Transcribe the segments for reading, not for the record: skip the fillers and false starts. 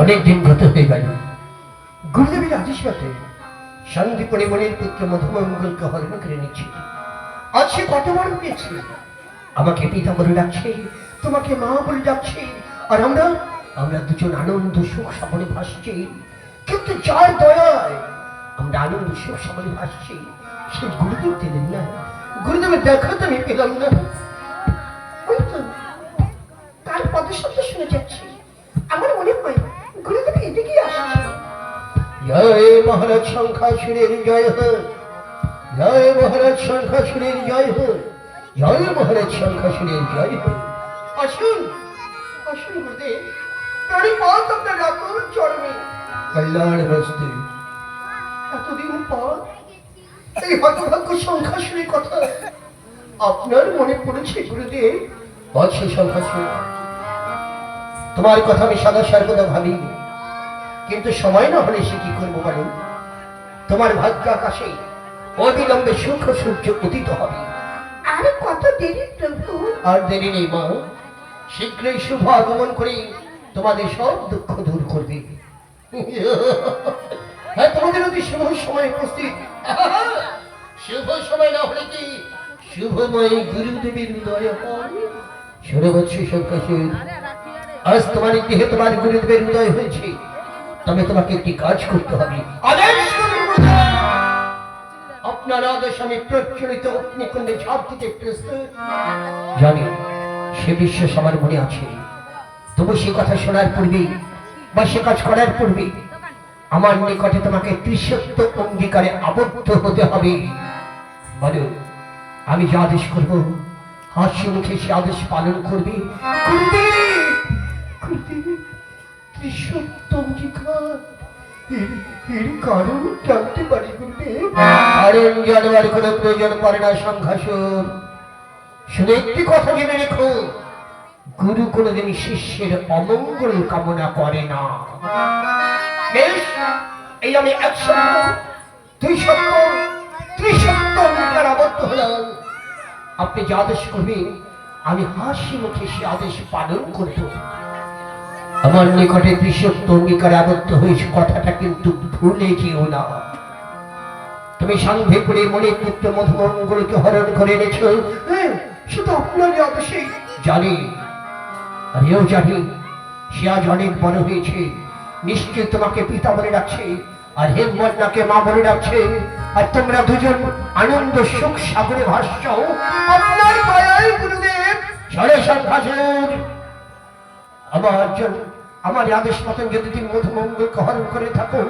অনেক দিন গত হয়ে গেল। গুরুদেবের আদেশ মতে সন্দীপনী মনির পুত্র মধুমঙ্গলকে হরণ করে নিচ্ছি। আজ সে কত বড় পেয়েছে, আমাকে পিতা বলে ডাকছে, তোমাকে মা বলে ডাকছে, আর আমরা আমরা দুজন আনন্দ সুখ সাবনে ভাসছি। কিন্তু যার দয়ায় আমরা আনন্দ সুখ সাবনে ভাসছি, সে গুরুদেব দিলেন না। গুরুদেবের দেখা তো আমি পেলাম না। ওই তো কার পদশব্দ শুনে যাচ্ছি, আমার মনে হয় গুরুদেব এদিকেই আসছে। জয় মহারাজ শঙ্খাসুরের জয় হোক, জয় মহারাজ শঙ্খাসুরের জয় হোক, জয় মহারাজ শঙ্খাসুরের জয় হোক। আসুন আসুন গুরুদেব, প্রণিপাত আপনার রাতুল চরণে। কল্যাণ বস্তু। এতদিন পর এই হতভাগ্য শঙ্খাসুরের কথা আপনার মনে পড়েছে গুরুদেব? বৎস শঙ্খাসুর, তোমার কথা আমি সদা সর্বদা ভাবি, কিন্তু সময় না হলে সে কি করবো বলো? তোমার ভাগ্য আকাশে অবিলম্বে সুখ সূর্য উদিত হবে। আর কত দেরি প্রভু? আর দেরি নেই মা, শীঘ্রই শুভ আগমন করে তোমাদের সব দুঃখ দূর করবে। হ্যাঁ, তোমাদের অতি শুভ সময় উপস্থিত। শুভ সময় না হলে কি শুভময় গুরুদেবের হৃদয় হয়? ষোলো বৎসর শঙ্খাসুর, আজ তোমার দেহে তোমার গুরুদেবের হৃদয় হয়েছে, তবে তোমাকে একটি কাজ করতে হবে। আদেশ করুন গুরুদেব। আপনার আদেশ আমি প্রচলিত অগ্নিকুণ্ডে ঝাঁপ দিতে প্রস্তুত। জানি সে বিশ্বাস আমার মনে আছে, তবু সে কথা শোনার পূর্বে বা সে কাজ করার পূর্বে আমার নিকটে তোমাকে ত্রিসত্য অঙ্গীকারে আবদ্ধ হতে হবে। বলো, আমি যে আদেশ করবো হাসি মুখে সে আদেশ পালন করবে। ত্রিসত্য অঙ্গীকার, এর কারণ জানতে পারি গুরুদেব? কারণ জানবার কোনো প্রয়োজন পড়ে না শঙ্খাসুর। শুধু একটি কথা জেনে রেখো, গুরু কোনদিন শিষ্যের অমঙ্গল কামনা করে না। বেশ, এই আমি 1 সপ্তাহ 2 সপ্তাহ 3 সপ্তাহ অঙ্গীকার আবদ্ধ হলাম। আপনি যে আদেশ করবেন আমি হাসি মুখে সে আদেশ পালন করব। আমার নিকটে ত্রিসত্য অঙ্গীকারে আবদ্ধ হয়েছে কথাটা কিন্তু ভুলে যেও না। তুমি সাংঘে করে মনির পুত্র মধুমঙ্গলকে হরণ করে এনেছ, শুধু আপনার আদেশে। জানি, আমিও জানি সে আজ অনেক বড় হয়েছে, নিশ্চয় তোমাকে পিতা বলে ডাকছে, আর হেমবর্ণাকে মা বলে ডাকছে, আর তোমরা দুজন আনন্দ সুখ সাগরে ভাসছ আপনার দয়ায় গুরুদেব। ষোলো শঙ্খাসুর, আমার আদেশ মতন যদি তুমি মধুমঙ্গলকে হরণ করে থাকো,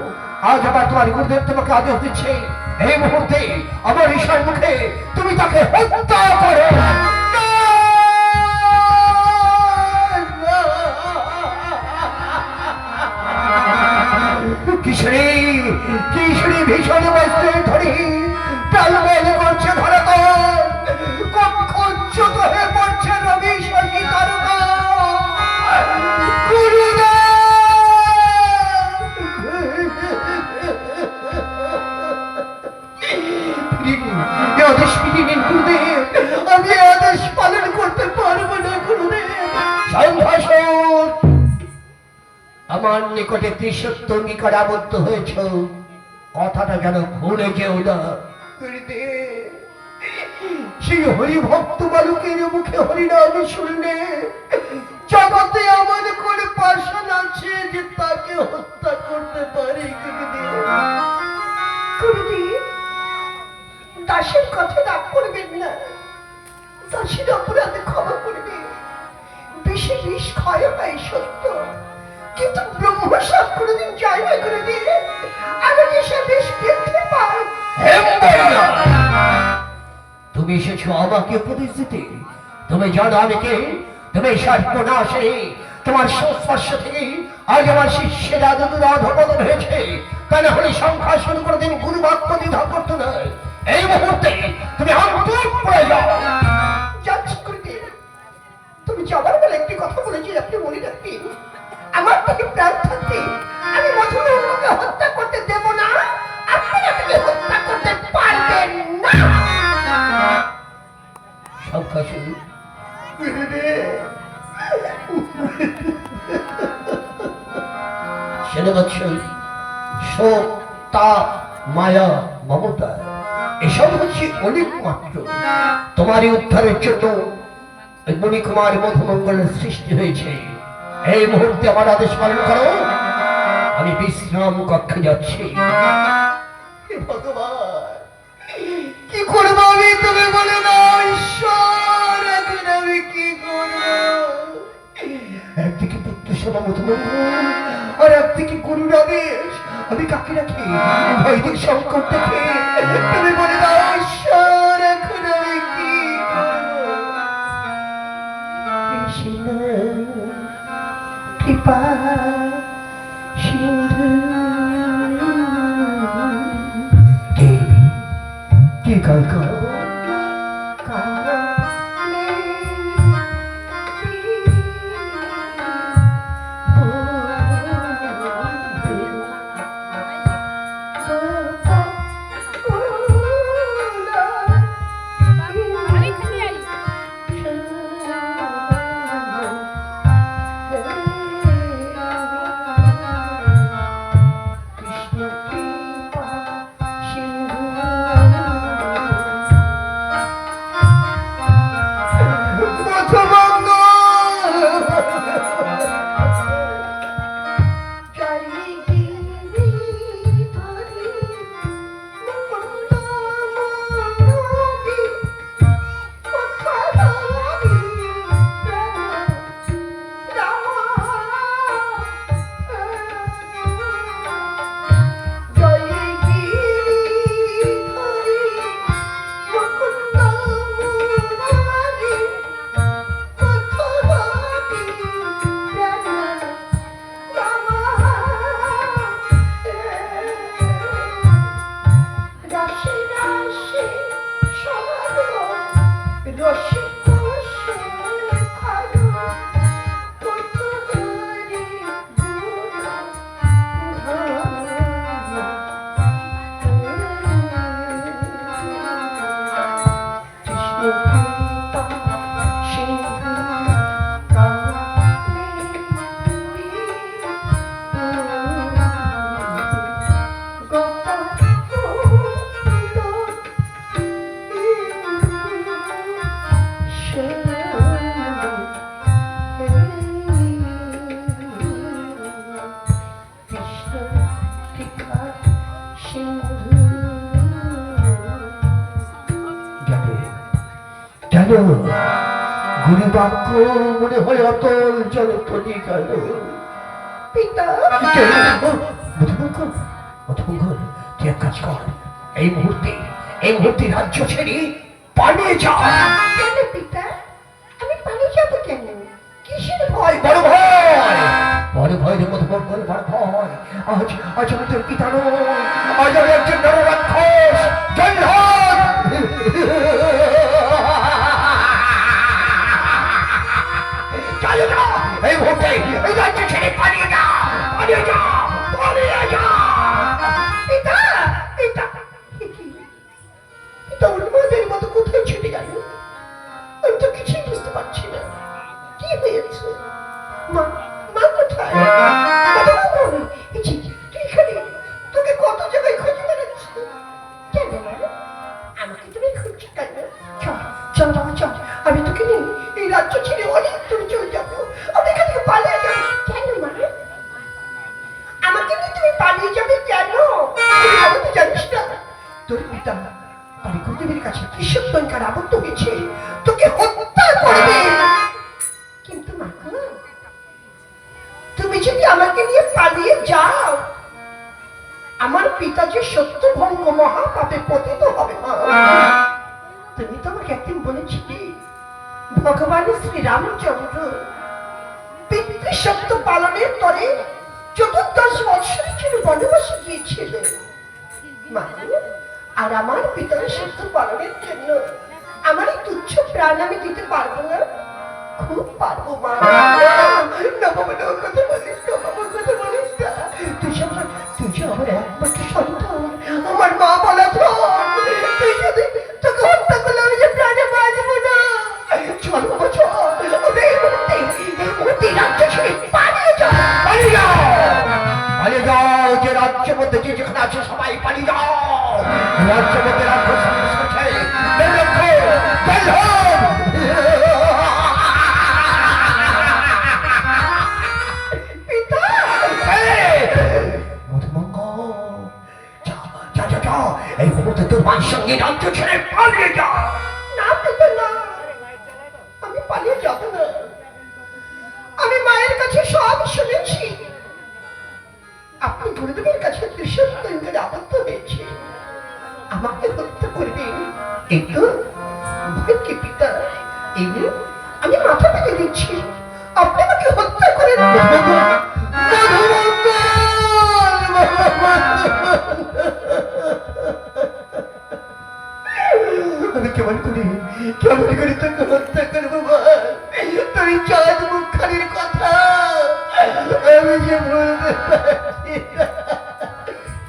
আজ আবার তোমার গুরুদেব তোমাকে আদেশ দিচ্ছে, এই মুহূর্তে আমার ঈশার মুখে তুমি তাকে হত্যা করো। কিশোরী কিশোরী ভীষণ বস্ত্রে ধরি টালমেল করছে ধরাতল, কক্ষ উচ্চত হয়ে পড়ছে রবি শশী তারকা। আদেশ ফিরিয়ে নিন গুরুদেব, আমি আদেশ পালন করতে পারবো না গুরুদেব। শঙ্খাসুর, আমার নিকটে ত্রিসত্য অঙ্গীকারে আবদ্ধ হয়েছ, কথাটা যেন ভুলে যেও না। সেই হরিভক্ত বালকের মুখে হরিনাম শুনলে জগতে এমন করে পাষাণ আছে যে তাকে হত্যা করতে পারে। গুরুদেব, দাসের কথা রাগ করবেন না, দাসের অপরাধে ক্ষমা করবেন। বেশি বিষ ক্ষয় হয় সত্য, কিন্তু ব্রহ্মসাপ কোনদিন যায় না গুরুদেব। আমি কি সে বিষ পেতে পাই? তুমি এসেছো আমাকে উপদেশ দিতে, তুমি জানো আমি কে? তুমি সর্বনাশে, তোমার সংস্পর্শ থেকে আজ আমার শিষ্যের আদর অধপতন হয়েছে। তা না হলে শঙ্খাসুর কোনদিন গুরু বাক্য দ্বিধা করতো না। এই মুহূর্তে তুমি অন্তর পড়ে যাও। যাচ্ছি গুরুদেব, তুমি যাবার বলে একটি কথা বলেছি, আপনি মনে রাখবেন। আমার থেকে প্রাণ থাকতে আমি মধুমঙ্গলকে হত্যা করতে দেব না, আপনি আমাকে হত্যা করতে পারবেন না। শঙ্খাসুর, জেনে গেছ শোক, তাপ, মায়া, মমতা এসব হচ্ছে অনেক মাত্র। তোমারই উদ্ধারের জন্য মণিকুমার মধুমঙ্গলের সৃষ্টি হয়েছে। এই মুহূর্তে আমার আদেশ পালন করো, আমি বিশ্রাম কক্ষে যাচ্ছি। ভগবান, কি করবো আমি, তুমি বলে না ঈশ্বর, এখন আমি কি করবো? একদিকে পুত্র সেবা মধুমঙ্গল, আর একদিকে করুণাবেশ, আমি কাকে রাখি? ভয়দিক সংকট দেখে তুমি বলে না ঈশ্বর, এখন আমি কি করবো? কৃপা সিন্ধু কি কাকা গুরু বাক্য মনে হয় অতল জল তলি গেল। পিতা মধুমঙ্গল, তুই এক কাজ কর, এই মুহূর্তে রাজ্য ছেড়ে পালিয়ে যা। কেন পিতা, আমি পালিয়ে যাবো কেন? কিসের ভয়? বড় ভয় রে মধুমঙ্গল, বড় ভয়। আজ আমি তোর পিতা নই, আজ আমি একজন নররাক্ষস জল্লাদ। এই মুহূর্তে এই রাজ্য ছেড়ে পালিয়ে যা। পিতা উন্মাদের মতো কোথায় ছুটে গেল? আমি তো কিছুই বুঝতে পারছি না, কি হয়েছে? মা কোথায়? তোকে কত জায়গায় খুঁজে বেড়াচ্ছি। কেন আমাকে তুমি খুঁজছো কেন? চল বাবা চল, আমি তোকে নিয়ে এই রাজ্য ছেড়ে অনেক দূরে চলে যাবো। আমি এখান থেকে পালিয়ে যাবো। কেন মা, আমাকে নিয়ে তুমি পালিয়ে যাবে কেন? তুই জানিস না তোর পিতা পারিকুদেবীর কাছে কৃষকঙ্কার আবদ্ধ হয়েছে, তোকে হত্যা করবে। কিন্তু মা, তুমি যদি আমাকে নিয়ে পালিয়ে যাও, আমার পিতা যে সত্য ভঙ্গ মহাপাপে পতিত হবে। মা, তুমি তো আমাকে একদিন বলেছিলে ভগবান শ্রী রামচন্দ্র পিতৃসত্য পালনের তরে 14 বৎসরের জন্য বনবাসে গিয়েছিলেন। আর আমার পিতার সত্য পালনের জন্য আমার এই তুচ্ছ প্রাণ আমি দিতে পারবো না? খুব পারবো মা। তুই যে আমার একমাত্র সন্তান, আমার মা বলা তুই যদি তোকে হত্যা করলে আমি যে প্রাণে বাঁচবো না। চল বাবা চল, এই মুহূর্তে রাজ্য ছেড়ে পালিয়ে যাও। রাজ্যবতের আকর্ষণ এসেছে। বেল লক্ষ্য, বেল হোম। পিতা, মধুমঙ্গল, যা যা যা যা, এই মুহূর্তে তোর মায়ের সঙ্গে রাজ্য ছেড়ে পালিয়ে যা। না পিতা না, আমি পালিয়ে যাব না। আমি মায়ের কাছে সব শুনেছি। আপনি গুরুদেবের কাছে ত্রিশূলকে আবদ্ধ হয়েছে, আমাকে হত্যা করবেন। এই তো ভয় কি পিতা? এই আমি মাথা পেতে দিচ্ছি, আপনি আমাকে হত্যা করেন। আমি কেমন করে তোকে হত্যা করবো? তুই চাঁদ মুখখানির কথা আমি যে বলতে পারছি না।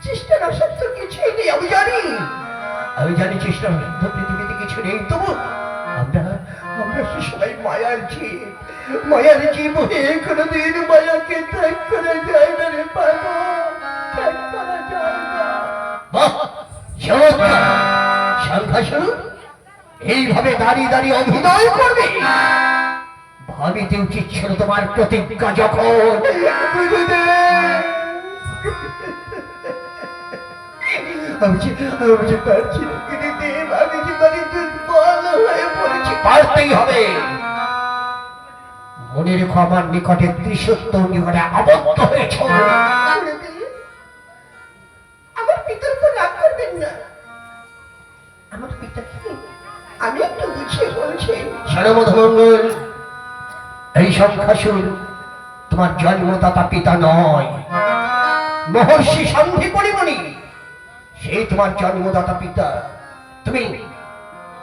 চেষ্টার অসাধ্য কিছুই নেই, আমি জানি চেষ্টার অসাধ্য পৃথিবীতে কিছু নেই। তবু আমরা সে সবাই মায়ার জীব হয়ে কোনোদিন মায়াকে ত্যাগ করা যায় না রে পাগল, ত্যাগ করা যায় না। বাহ, চমৎকার! সংঘাসন এইভাবে দাঁড়িয়ে দাঁড়িয়ে অভিনয় করবে? ভাবিতে উচিত ছিল তোমার প্রতিজ্ঞা যখন। পারতেই হবে। মনে রেখো, আমার নিকটে ত্রিশূল নিকটে আবদ্ধ হয়েছ। আমার পিতার উপর রাগ করবেন না। আমার পিতাকে আমি একটু বুঝিয়ে বলছি। সর্বমঙ্গল, এই সংখ্যাসুর তোমার জন্মদাতা পিতা নয়, মহর্ষি সন্ধি পরিমণি, সেই তোমার জন্মদাতা পিতা।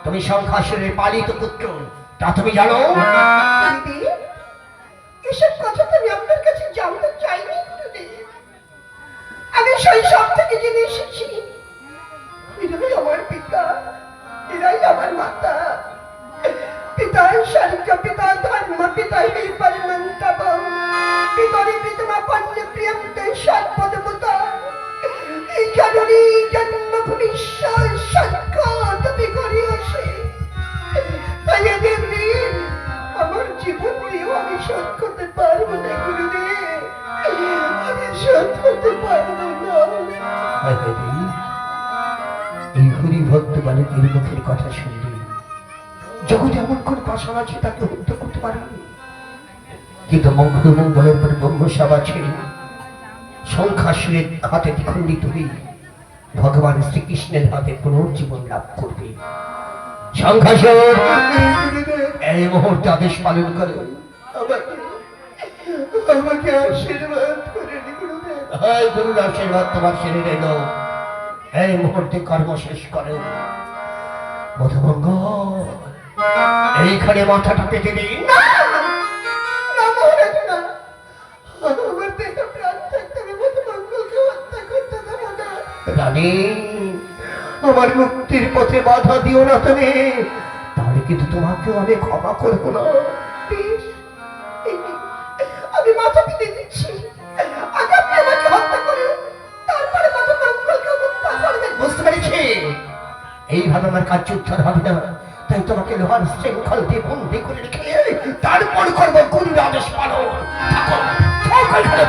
তুমি সংখ্যাসুরের পালিত পুত্র, তা তুমি জানো? এসব কথা তো আমি আপনার কাছে জানতে চাইনি। আমি শৈশব থেকে জেনে এসেছি এরাই আমার পিতা, এরাই আমার মাতা। পিতা স্বর্গ, পিতা ধর্ম, পিতা হি পরমন্তম, পিতরি পিতমা পণ্য প্রিয়ম তে সর্বদেবতা। এই জননী জন্মভূমি সৎকাত বিকরি আসে। তাই এদের ঋণ আমার জীবন দিয়েও আমি শোধ করতে পারবো না গুরুদেব, আমি শোধ করতে পারবো না। এই হরি ভক্ত বালকের মুখের কথা শুনলে জগতে এমন কোন পাশা আছে তাকে হত্যা করতে পারেনি। কিন্তু মঙ্গলের পর ব্রহ্মসাব আছে, সংখ্যাসুরের হাতে দ্বিখণ্ডিত হয়ে ভগবান শ্রীকৃষ্ণের হাতে পুনর্জীবন লাভ করবে। সংখ্যাসুর এই মুহূর্তে আদেশ পালন করে আমাকে আশীর্বাদ করে গুরুদেব। হ্যাঁ, গুরুর আশীর্বাদ তোমার শরীরে এলো। এই মুহূর্তে কর্ম শেষ করো। মধুমঙ্গল, এইখানে মাথাটা পেতে দিন। রানী, আমার মুক্তির পথে বাধা দিও না তুমি, তাহলে কিন্তু তোমাকেও আমি ক্ষমা করবো না। আমি মাথা পেতে দিচ্ছি, আগে আপনি আমাকে হত্যা করুন, তারপরে মধুমঙ্গলকে হত্যা করবেন। বুঝতে পেরেছি, এইভাবে আমার কার্য উদ্ধার হবে না। তাই তোমাকে লোহার শৃঙ্খল দিয়ে বন্দি করে রেখে তারপর করবো গুরুর আদেশ পালন।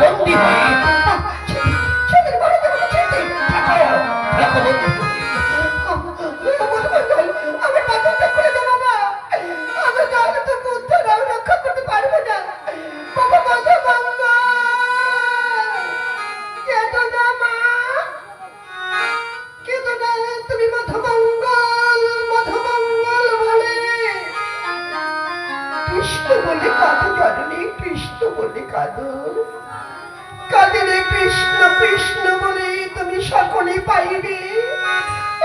বন্দি হয়ে কৃষ্ণ কৃষ্ণ বলে তুমি সকলে পাইবে।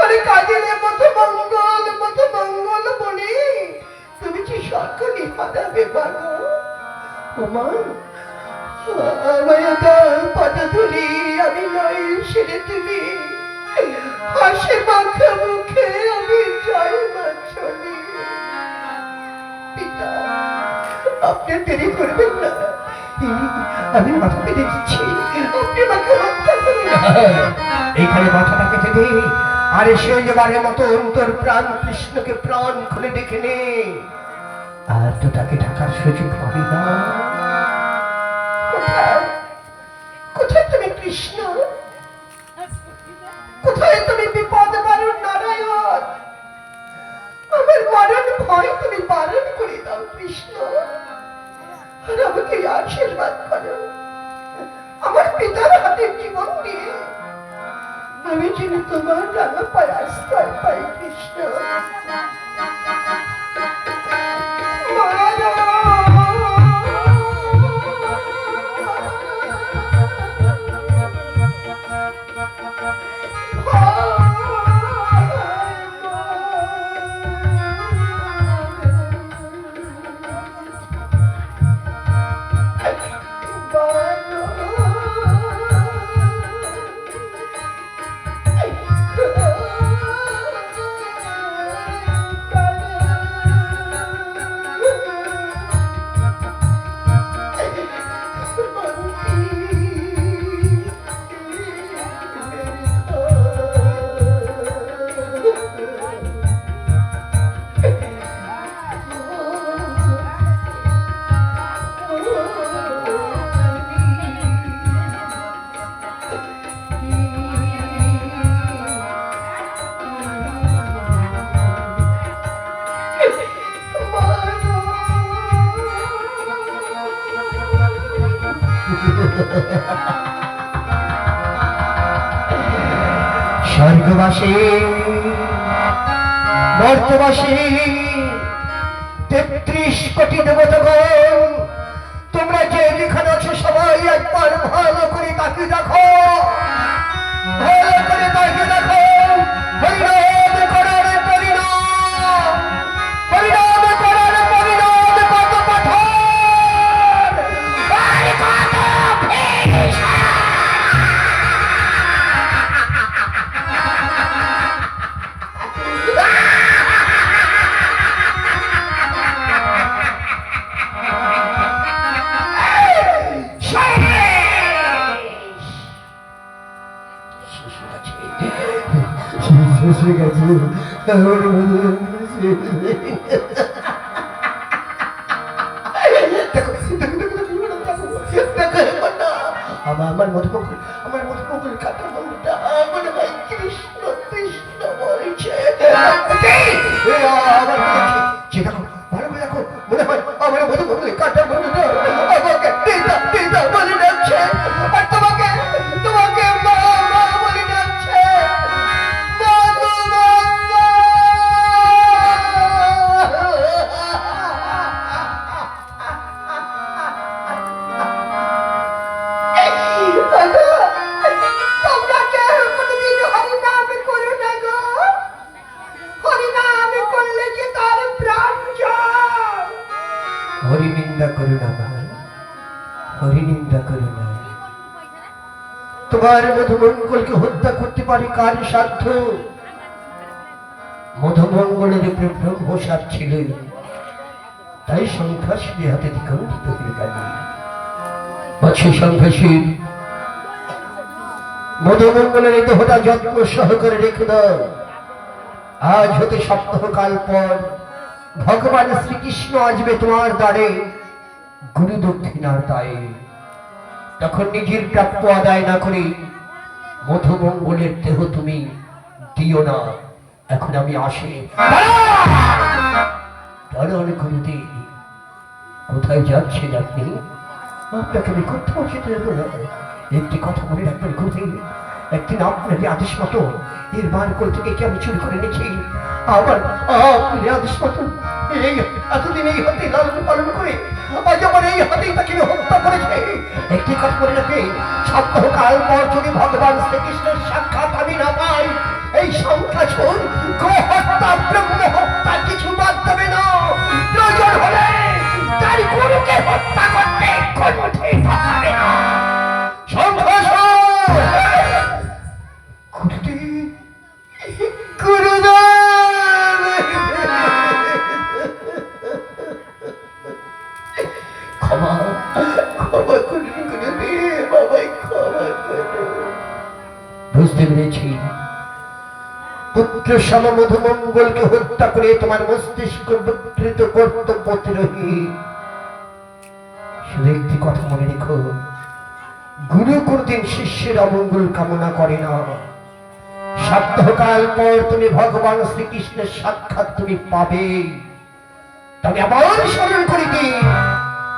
আরে কাঁদিলে মধুমঙ্গল মধুমঙ্গল বলে তুমি যে সকলে হারাবে। বাবা ওমা, আমায় পদ ধরি আমি নয় সেরে তুলি, হাসি মাখা মুখে আমি জয় মা চলি। পিতা, আপনি দেরি করবেন না, আমি মাথা পেতে দিচ্ছি, আপনি আমাকে হত্যা করুন। এইখানে মাথাটা কেটে দে, আরে সেই বারের মতো অন্তর প্রাণ কৃষ্ণকে প্রাণ খুলে ডেকে নে, আর তো তাকে ঢাকার সুযোগ পাবি না। কোথায় কোথায় তুমি কৃষ্ণ, কোথায় তুমি বিপদ বারণ নারায়ণ? আমার মরণ ভয় তুমি বারণ করে দাও কৃষ্ণ, আর আমাকে আশীর্বাদ করো। আমার পিতার হাতে জীবন দিয়ে আমি যেন তোমার রাঙা পায়ে আশ্রয় পাই কৃষ্ণ। স্বর্গবাসী মর্তবাসী ৩৩ কোটি দেবতাগণ, তোমরা যে যেখানে আছো সবাই একবার ভালো করে তাকিয়ে দেখো, ভালো করে তাকিয়ে দেখো। হরিনাম করার পরিণাম, হরিনাম করার পরিণাম কত কঠোর, আর কত ভীষণ। আমার মধুমঙ্গল, আমার মধুমঙ্গল কাটা মনটা মনে হয় কৃষ্ণ কৃষ্ণ বলছে। দেখো ভালো করে দেখো, মনে হয় আমার মধুমঙ্গল কাটা মনটা আমাকে পিতা পিতা বলে ডাকছে, আর তোমাকে তোমাকে মা মা বলে ডাকছে। হরিনিন্দা করো না ভাই, হরিনিন্দা করো না। তোমার মধুমঙ্গলকে হত্যা করতে পারে কার সাধ্য? মধুমঙ্গলের উপরে ব্রহ্মসার ছিল, তাই সংখ্যাসী হাতে দ্বিখণ্ডিত হয়ে গেল। আছে সংখ্যাসী, মধুমঙ্গলের দেহটা যত্ন সহকারে রেখে দাও। আজ হতে সপ্তাহকাল পর ভগবান শ্রীকৃষ্ণ আসবে তোমার দ্বারে গুরু দক্ষিণার দায়ে। তখন নিজের প্রাপ্য আদায় না করে মধুমঙ্গলের দেহ তুমি দিও না। এখন আমি আসি। গুরুদেব কোথায় যাচ্ছেন আপনি? আপনাকে আমি কোথাও যেতে দেবো না। একটি কথা মনে রাখবেন গুরুদেব, একদিন আপনাকে আদেশ মতো এর বারকল থেকে কি আমি চুরি করে এনেছি। আবার আপনি আদেশ মতো এই এতদিন এই হাতে লালন পালন করে আজ আমার এই হাতেই তাকে হত্যা করেছে। একটি কথা মনে রাখবে, সপ্তাহকাল পর যদি ভগবান শ্রীকৃষ্ণের সাক্ষাৎ আমি না পাই, এই সংখ্যা ছোট গো হত্যা ব্রহ্ম হত্যা কিছু বাদ দেবে না। প্রয়োজন হলে তার গুরুকে হত্যা করতে কোনোদিন পারে না। সংখ্যা ক্ষমা ক্ষমা করুন গুরুদেব, বাবাই ক্ষমা করুন। বুঝতে পেরেছি পুত্র সম মধুমঙ্গলকে হত্যা করে তোমার মস্তিষ্ক বিকৃত কর্তব্য রহি। শুধু একটি কথা মনে রেখো, গুরু কোনদিন শিষ্যের অমঙ্গল কামনা করে না। সপ্তাহকাল পর তুমি ভগবান শ্রীকৃষ্ণের সাক্ষাৎ তুমি পাবে। তবে আবার স্মরণ করে দিন,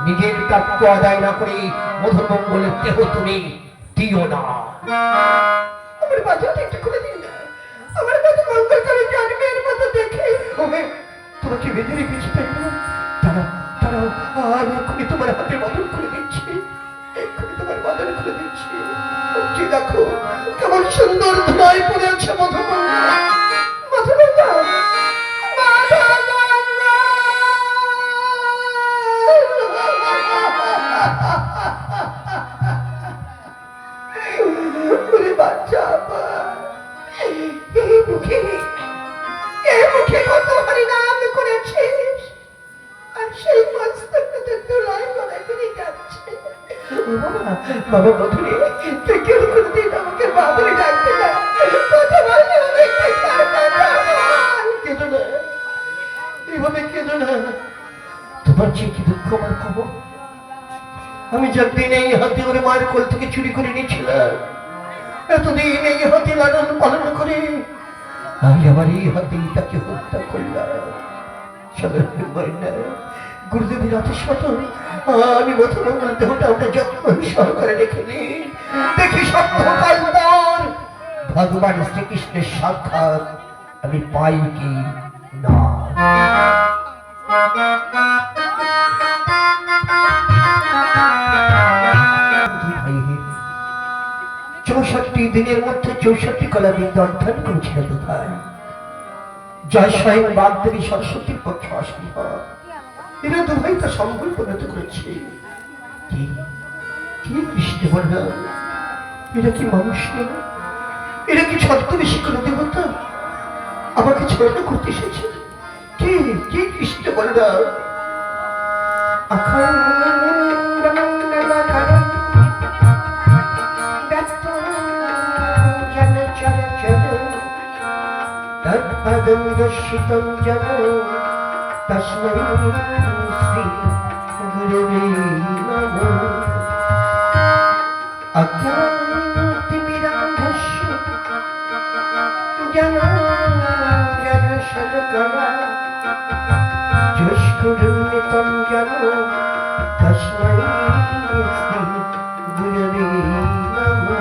নিজের প্রাপ্য আদায় না করে মধুমঙ্গলের দেহ তুমি দিও না। আমার বাজারটা একটু খুলে দিন না, আমার কাছে মঙ্গল করে জন্মের মতো দেখে তোমাকে বেঁধে রেখেছি। তারা আমি এক্ষুনি তোমার হাতে বদল করে দিচ্ছি, এক্ষুনি তোমার বদল করে দিচ্ছি। দেখো কেমন সুন্দর ধুলায় পড়ে আছে মধুমঙ্গল। মধুমঙ্গল বাচ্চা মুখে কত হরিনাম করেছিস, আর সেই মস্তকটা ধুলায় গলায় ফিরে যাচ্ছে। বাবা মধুরে, তুই কেউ কোনদিন আমাকে বাবুরে ডাকতে না, কথা বললে হবে কেঁদো না, এভাবে কেঁদো না। তোমার যে কি দুঃখ আমার খবর। আমি যতদিন এই হাতে ওর মায়ের কোল থেকে চুরি করে নিয়েছিলাম, এতদিন এই হাতে লালন পালন করে আমি আবার এই হাতেই তাকে হত্যা করলাম। গুরুদেবের আদেশ মতো আমি মধুমঙ্গল দেহটা আমরা যত্ন সহকারে রেখে নিই। দেখি সপ্তাহকাল পর ভগবান শ্রীকৃষ্ণের সাক্ষাৎ আমি পাই কি না। 64 দিনের মধ্যে 64 কলাবিদ্যা অধ্যয়ন করেছিল দুধায়। জয় স্বয়ং বাগদেবী সরস্বতীর পক্ষে অসম্ভব। এরা দুভাই তা সম্বল পরিণত করেছে। কি কৃষ্ণ বললাম, এরা কি মানুষ নেই? এরা কি ছদ্মবেশী কোনো দেবতা আমাকে ছলনা করতে এসেছে? কে কৃষ্ণ বললাম? তৎপদঙ্গশিতং জন তস্मै শ্রী গুরবে নমঃ। অজ্ঞানতিমিরান্ধস্য জ্ঞানাঞ্জনশলাকয়া চক্ষুरुन्मिलितं येन তস্मै শ্রী গুরবে নমঃ।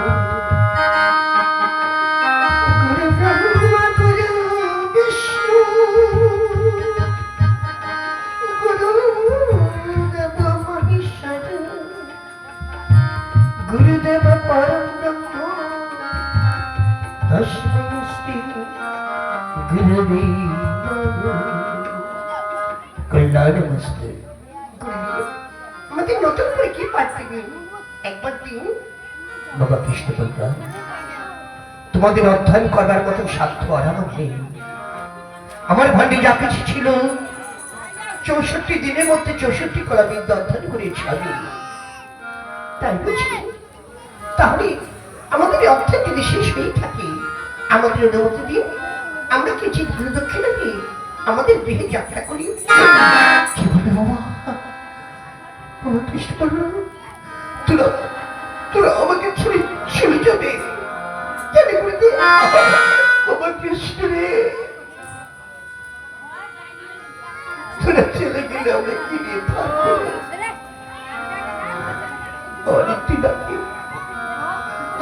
गुरुदेव परम ब्रह्म तस्मै श्री गुरवे नमः। कल्याणमस्तु। আমাদের নতুন করে কি পাঠ দিবেন একবার দিন। বাবা কৃষ্ণ বলরা, তোমাদের অধ্যয়ন করবার মতো সাধ্য আর আমার নেই। আমার ভান্ডে যা কিছু ছিল 64 দিনের মধ্যে 64 কলাবিদ্যা অধ্যয়ন করেছি আমি, তাই বুঝি। তাহলে আমাদের অর্থের যদি শেষ হয়ে থাকে, আমাদের অনুমতি দিন, আমরা কিছু গুরু দক্ষিণা দিয়ে আমাদের গৃহে যাত্রা করি। কি বলবে বাবা? কৃষ্ণ বলল, তোরা আমাকে ছেড়ে চলে যাবে? বাবা কৃষ্ণ রে, তোরা চলে গেলে আমরা কি নিয়ে থাকবো? অনেকটি বাকি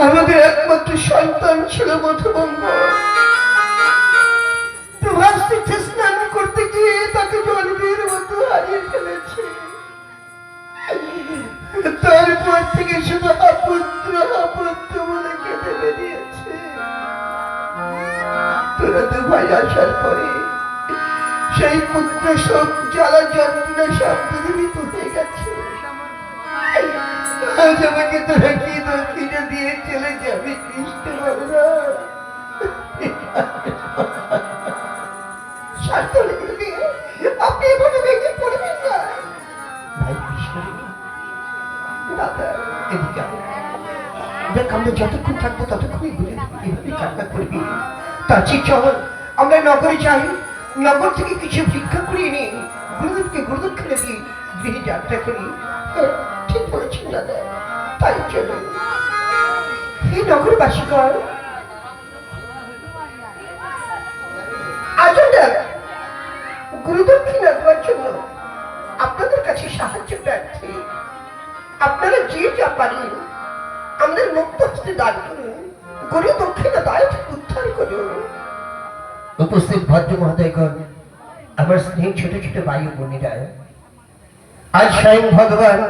আমাদের একমাত্র সন্তান ছিল মধুমঙ্গল। প্রভাস তীর্থে স্নান করতে গিয়ে তাকে জলবীর মতো হারিয়ে ফেলেছে। তারপর থেকে শুধু অপুত্র বলে কেঁদে বেরিয়েছে। তোরা তো ভাই আসার পরে সেই পুত্র শোক জ্বালা যন্ত্রণা সব দূরীভূত হয়ে গেছে। আজ আমাকে তোরা কি দক্ষিণা দিয়ে চলে যাবে কৃষ্ণ বলরা? আপনি এভাবে ভেঙে পড়বেন না ভাই কৃষ্ণ। দাদা এদিকে দেখ, আমরা যতক্ষণ থাকবো ততক্ষণই ঘুরে এভাবে কান্না করবি। তার চেয়ে চল আমরা নগরে যাই, নগর থেকে কিছু ভিক্ষা করিয়ে নিই, গুরুদেবকে গুরুদক্ষিণা দিই, গৃহে যাত্রা করি। হ্যাঁ, ঠিক বলেছেন দাদা, তাই চলুন। হে নগরবাসীগণ, আজন্ডা গুরুদক্ষিণা দেওয়ার জন্য আপনাদের কাছে সাহায্য প্রার্থী। আপনারা যে যা পারেন আমাদের মুক্ত হস্তে দান করুন, গুরু দক্ষিণা দায় থেকে উদ্ধার করুন। উপস্থিত ভদ্র মহোদয়গণ, আমার স্নেহ ছোট ছোট বায়ু বোনেরা, আজ স্বয়ং ভগবান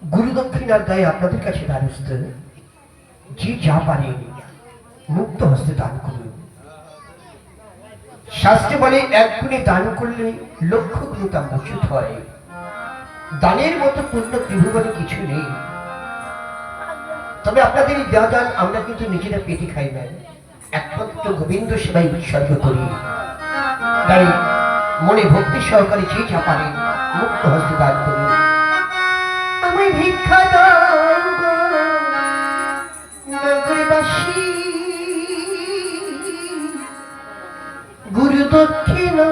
গুরু দক্ষিণার দায় আপনাদের কাছে দ্বারস্থ। যে যা পারেন মুক্ত হস্তে দান করুন। শাস্ত্রে বলে এক গুণে দান করলে লক্ষ গুণে তা মজুত হয়। দানের মতো পূর্ণ ত্রিভুবনে কিছু নেই। তবে আপনাদের এই দেওয়া দান আমরা কিন্তু নিজেরা পেটে খাই না, একমাত্র গোবিন্দ সেবাই উৎসর্গ করি। তাই মনে ভক্তি সহকারে যে যা পারেন মুক্ত হস্তে দান করুন। আমায় ভিক্ষা দাও গো নগরবাসী, গুরু দক্ষিণা